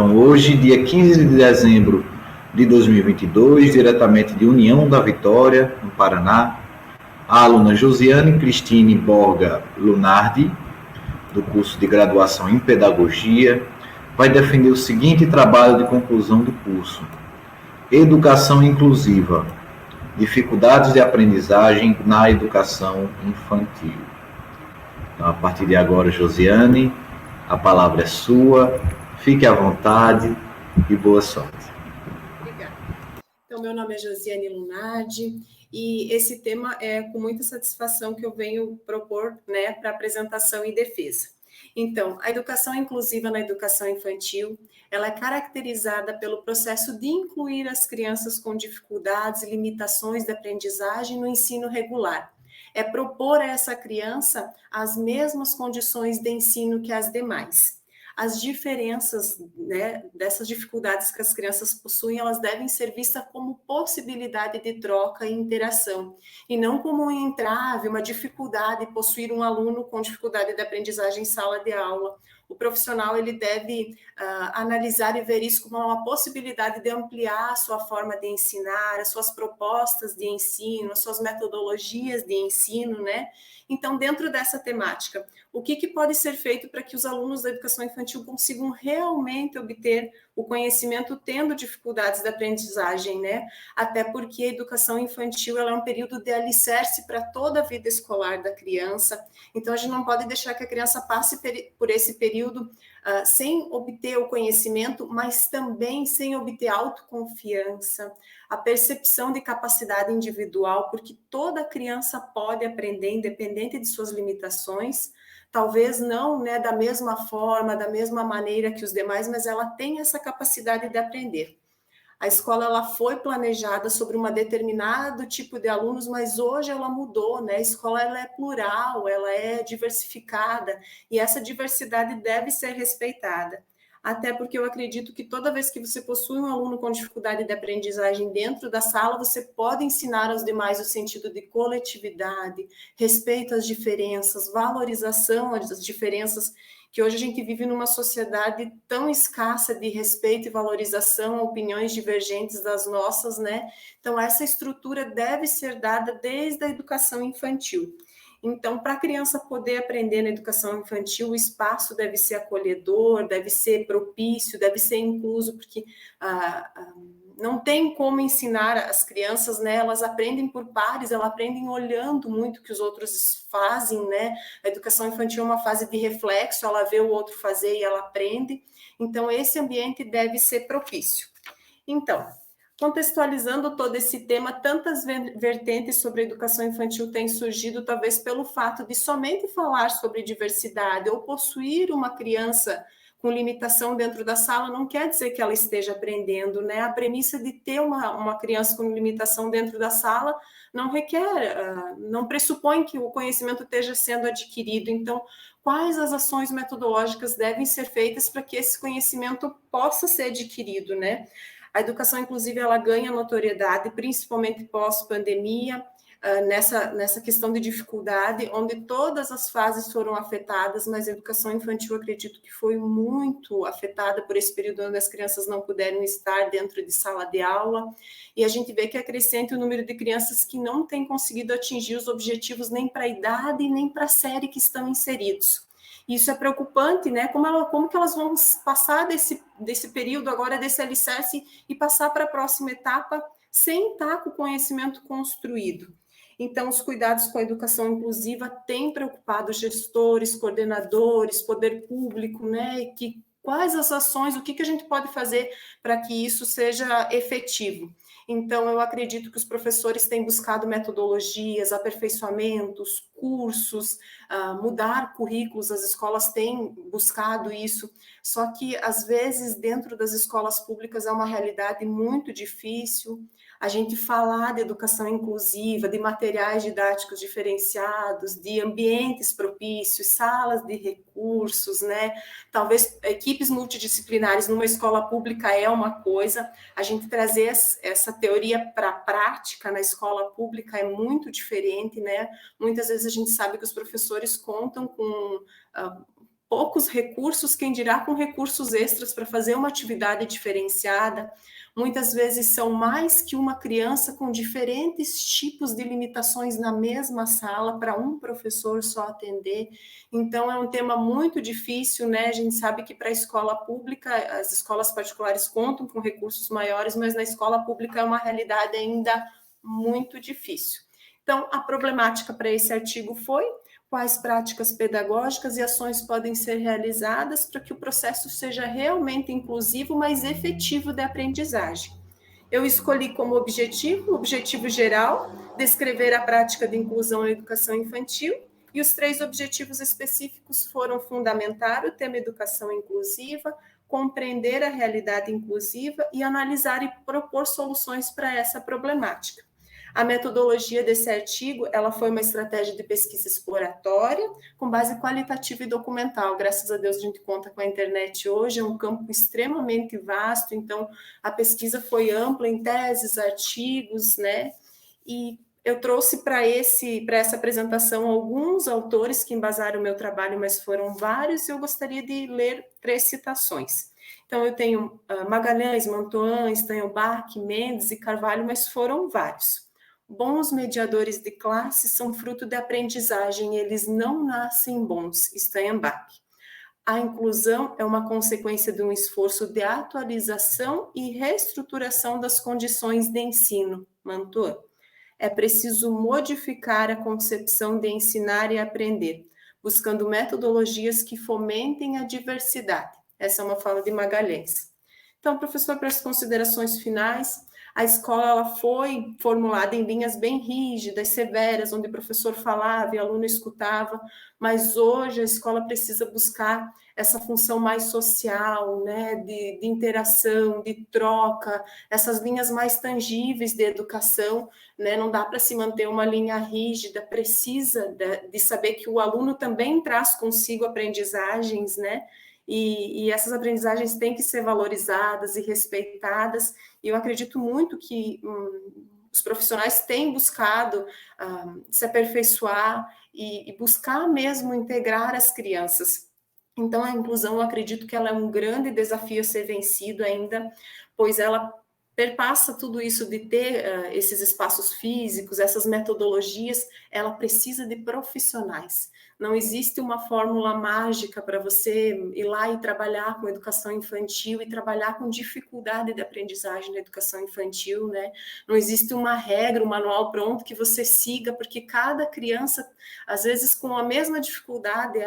Então, hoje, dia 15 de dezembro de 2022, diretamente de União da Vitória, no Paraná, a aluna Josiane Cristine Borga Lunardi, do curso de graduação em Pedagogia, vai defender o seguinte trabalho de conclusão do curso: Educação Inclusiva, dificuldades de aprendizagem na educação infantil. Então, a partir de agora, Josiane, a palavra é sua, fique à vontade e boa sorte. Obrigada. Então, meu nome é Josiane Lunardi e esse tema é com muita satisfação que eu venho propor, né, para apresentação e defesa. Então, a educação inclusiva na educação infantil, ela é caracterizada pelo processo de incluir as crianças com dificuldades e limitações de aprendizagem no ensino regular. É propor a essa criança as mesmas condições de ensino que as demais. As diferenças, né, dessas dificuldades que as crianças possuem, elas devem ser vistas como possibilidade de troca e interação, e não como um entrave, uma dificuldade de possuir um aluno com dificuldade de aprendizagem em sala de aula. O profissional ele deve analisar e ver isso como uma possibilidade de ampliar a sua forma de ensinar, as suas propostas de ensino, as suas metodologias de ensino, né? Então, dentro dessa temática, o que pode ser feito para que os alunos da educação infantil consigam realmente obter o conhecimento tendo dificuldades de aprendizagem, né? Até porque a educação infantil ela é um período de alicerce para toda a vida escolar da criança, então a gente não pode deixar que a criança passe por esse período sem obter o conhecimento, mas também sem obter autoconfiança, a percepção de capacidade individual, porque toda criança pode aprender, independente de suas limitações, talvez não, né, da mesma forma, da mesma maneira que os demais, mas ela tem essa capacidade de aprender. A escola ela foi planejada sobre um determinado tipo de alunos, mas hoje ela mudou, né? A escola ela é plural, ela é diversificada, e essa diversidade deve ser respeitada. Até porque eu acredito que toda vez que você possui um aluno com dificuldade de aprendizagem dentro da sala, você pode ensinar aos demais o sentido de coletividade, respeito às diferenças, valorização às diferenças, que hoje a gente vive numa sociedade tão escassa de respeito e valorização a opiniões divergentes das nossas, né? Então, essa estrutura deve ser dada desde a educação infantil. Então, para a criança poder aprender na educação infantil, o espaço deve ser acolhedor, deve ser propício, deve ser incluso, porque não tem como ensinar as crianças, né? Elas aprendem por pares, elas aprendem olhando muito o que os outros fazem, né? A educação infantil é uma fase de reflexo, ela vê o outro fazer e ela aprende. Então, esse ambiente deve ser propício. Então, contextualizando todo esse tema, tantas vertentes sobre a educação infantil têm surgido, talvez pelo fato de somente falar sobre diversidade ou possuir uma criança com limitação dentro da sala não quer dizer que ela esteja aprendendo, né? A premissa de ter uma criança com limitação dentro da sala não requer, não pressupõe que o conhecimento esteja sendo adquirido. Então, quais as ações metodológicas devem ser feitas para que esse conhecimento possa ser adquirido, né? A educação inclusive ela ganha notoriedade, principalmente pós-pandemia, nessa questão de dificuldade, onde todas as fases foram afetadas, mas a educação infantil, acredito que foi muito afetada por esse período onde as crianças não puderam estar dentro de sala de aula, e a gente vê que é crescente o número de crianças que não têm conseguido atingir os objetivos nem para a idade, nem para a série que estão inseridos. Isso é preocupante, né? Como que elas vão passar desse período agora, desse alicerce, e passar para a próxima etapa sem estar com o conhecimento construído? Então, os cuidados com a educação inclusiva têm preocupado gestores, coordenadores, poder público, né? Quais as ações, o que a gente pode fazer para que isso seja efetivo? Então, eu acredito que os professores têm buscado metodologias, aperfeiçoamentos, cursos, mudar currículos, as escolas têm buscado isso, só que, às vezes, dentro das escolas públicas é uma realidade muito difícil. A gente falar de educação inclusiva, de materiais didáticos diferenciados, de ambientes propícios, salas de recursos, né? Talvez equipes multidisciplinares numa escola pública é uma coisa, a gente trazer essa teoria para a prática na escola pública é muito diferente, né? Muitas vezes a gente sabe que os professores contam com poucos recursos, quem dirá com recursos extras para fazer uma atividade diferenciada. Muitas vezes são mais que uma criança com diferentes tipos de limitações na mesma sala para um professor só atender. Então, é um tema muito difícil, né? A gente sabe que para a escola pública, as escolas particulares contam com recursos maiores, mas na escola pública é uma realidade ainda muito difícil. Então, a problemática para esse artigo foi: quais práticas pedagógicas e ações podem ser realizadas para que o processo seja realmente inclusivo, mas efetivo de aprendizagem. Eu escolhi como objetivo geral, descrever a prática de inclusão na educação infantil, e os 3 objetivos específicos foram fundamentar o tema educação inclusiva, compreender a realidade inclusiva e analisar e propor soluções para essa problemática. A metodologia desse artigo, ela foi uma estratégia de pesquisa exploratória, com base qualitativa e documental. Graças a Deus a gente conta com a internet hoje, é um campo extremamente vasto, então a pesquisa foi ampla em teses, artigos, né? E eu trouxe para essa apresentação alguns autores que embasaram o meu trabalho, mas foram vários, e eu gostaria de ler 3 citações. Então, eu tenho Magalhães, Mantoan, Stanhope, Mendes e Carvalho, mas foram vários. Bons mediadores de classe são fruto de aprendizagem, eles não nascem bons, Steinbach. A inclusão é uma consequência de um esforço de atualização e reestruturação das condições de ensino, Mantoan. É preciso modificar a concepção de ensinar e aprender, buscando metodologias que fomentem a diversidade. Essa é uma fala de Magalhães. Então, professor, para as considerações finais, a escola ela foi formulada em linhas bem rígidas, severas, onde o professor falava e o aluno escutava, mas hoje a escola precisa buscar essa função mais social, né, de interação, de troca, essas linhas mais tangíveis de educação, né, não dá para se manter uma linha rígida, precisa de saber que o aluno também traz consigo aprendizagens, né, e essas aprendizagens têm que ser valorizadas e respeitadas, e eu acredito muito que os profissionais têm buscado se aperfeiçoar e buscar mesmo integrar as crianças. Então, a inclusão, eu acredito que ela é um grande desafio a ser vencido ainda, pois ela perpassa tudo isso de ter esses espaços físicos, essas metodologias, ela precisa de profissionais. Não existe uma fórmula mágica para você ir lá e trabalhar com educação infantil e trabalhar com dificuldade de aprendizagem na educação infantil, né? Não existe uma regra, um manual pronto que você siga, porque cada criança, às vezes com a mesma dificuldade,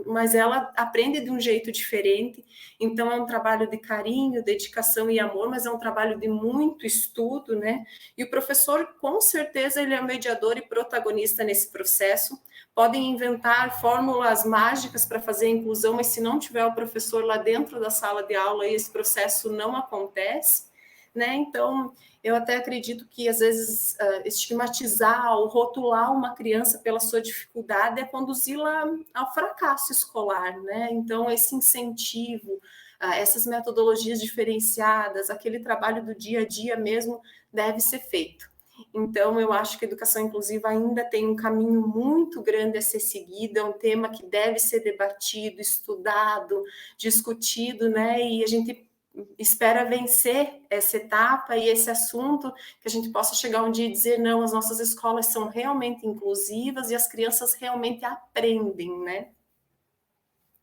mas ela aprende de um jeito diferente. Então, é um trabalho de carinho, dedicação e amor, mas é um trabalho de muito estudo, né? E o professor, com certeza, ele é o mediador e protagonista nesse processo. Podem inventar fórmulas mágicas para fazer a inclusão, mas se não tiver o professor lá dentro da sala de aula, esse processo não acontece, né? Então, eu até acredito que, às vezes, estigmatizar ou rotular uma criança pela sua dificuldade é conduzi-la ao fracasso escolar, né? Então, esse incentivo, essas metodologias diferenciadas, aquele trabalho do dia a dia mesmo deve ser feito. Então, eu acho que a educação inclusiva ainda tem um caminho muito grande a ser seguido, é um tema que deve ser debatido, estudado, discutido, né? E a gente espera vencer essa etapa e esse assunto, que a gente possa chegar um dia e dizer, não, as nossas escolas são realmente inclusivas e as crianças realmente aprendem, né?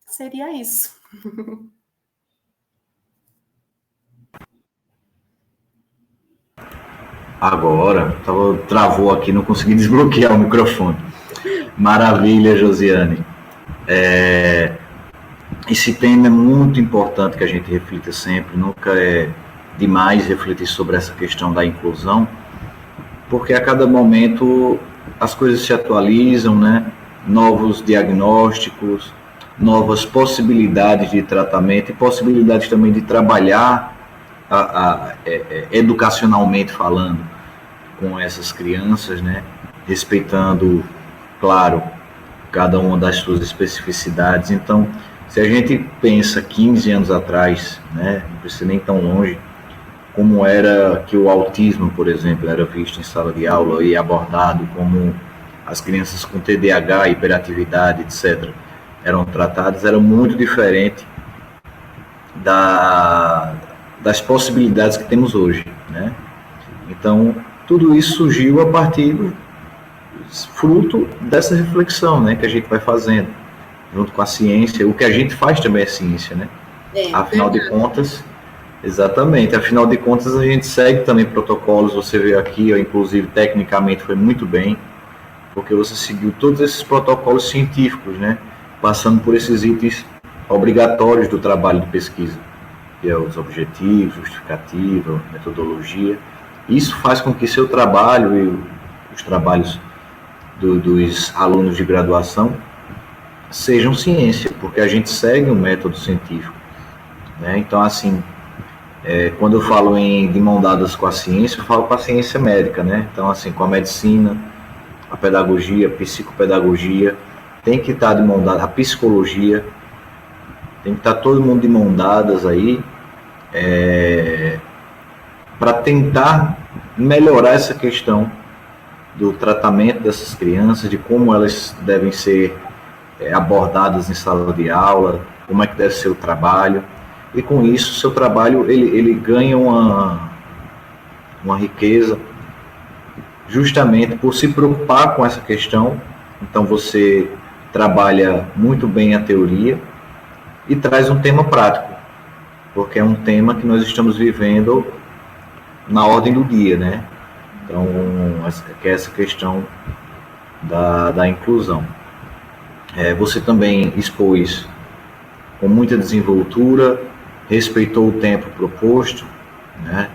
Seria isso. Agora, travou aqui, não consegui desbloquear o microfone. Maravilha, Josiane. Esse tema é muito importante que a gente reflita sempre, nunca é demais refletir sobre essa questão da inclusão, porque a cada momento as coisas se atualizam, né? Novos diagnósticos, novas possibilidades de tratamento e possibilidades também de trabalhar educacionalmente falando com essas crianças, né? Respeitando, claro, cada uma das suas especificidades. Então, se a gente pensa 15 anos atrás, né, não precisa nem tão longe, como era que o autismo, por exemplo, era visto em sala de aula e abordado como as crianças com TDAH, hiperatividade, etc. eram tratadas eram muito diferentes das possibilidades que temos hoje, né? Então, tudo isso surgiu a partir fruto dessa reflexão, né, que a gente vai fazendo, junto com a ciência. O que a gente faz também é ciência, né? Afinal de contas, exatamente, afinal de contas a gente segue também protocolos, você vê aqui, ó, inclusive tecnicamente foi muito bem, porque você seguiu todos esses protocolos científicos, né, passando por esses itens obrigatórios do trabalho de pesquisa, que é os objetivos, justificativa, metodologia. Isso faz com que seu trabalho e os trabalhos dos alunos de graduação sejam ciência, porque a gente segue um método científico, né? Então, assim, quando eu falo de mão dadas com a ciência, eu falo com a ciência médica, né? Então, assim, com a medicina, a pedagogia, a psicopedagogia, tem que estar de mão dada, a psicologia, tem que estar todo mundo de mão dadas aí, para tentar melhorar essa questão do tratamento dessas crianças, de como elas devem ser abordadas em sala de aula, como é que deve ser o trabalho, e com isso o seu trabalho ele ganha uma riqueza justamente por se preocupar com essa questão. Então você trabalha muito bem a teoria e traz um tema prático, porque é um tema que nós estamos vivendo na ordem do dia, né? Então, que é essa questão da inclusão. Você também expôs com muita desenvoltura, respeitou o tempo proposto, né?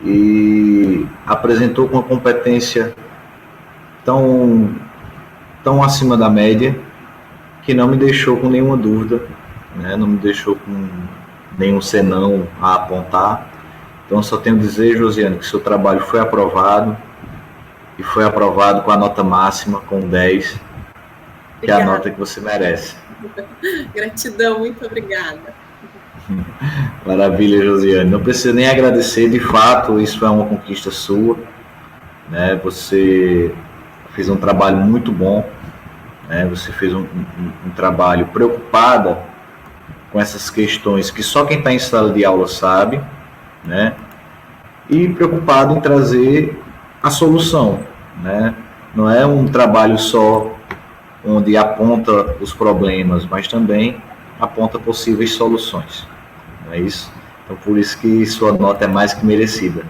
E apresentou com uma competência tão acima da média, que não me deixou com nenhuma dúvida, né? Não me deixou com nenhum senão a apontar. Então, só tenho a dizer, Josiane, que seu trabalho foi aprovado, e foi aprovado com a nota máxima, com 10, que é a nota que você merece. Gratidão, muito obrigada. Maravilha, Josiane. Não precisa nem agradecer, de fato, isso é uma conquista sua, né? Você fez um trabalho muito bom, né? Você fez um trabalho preocupada com essas questões que só quem está em sala de aula sabe, né? E preocupado em trazer a solução, né? Não é um trabalho só onde aponta os problemas, mas também aponta possíveis soluções, não é isso? Então, por isso que sua nota é mais que merecida.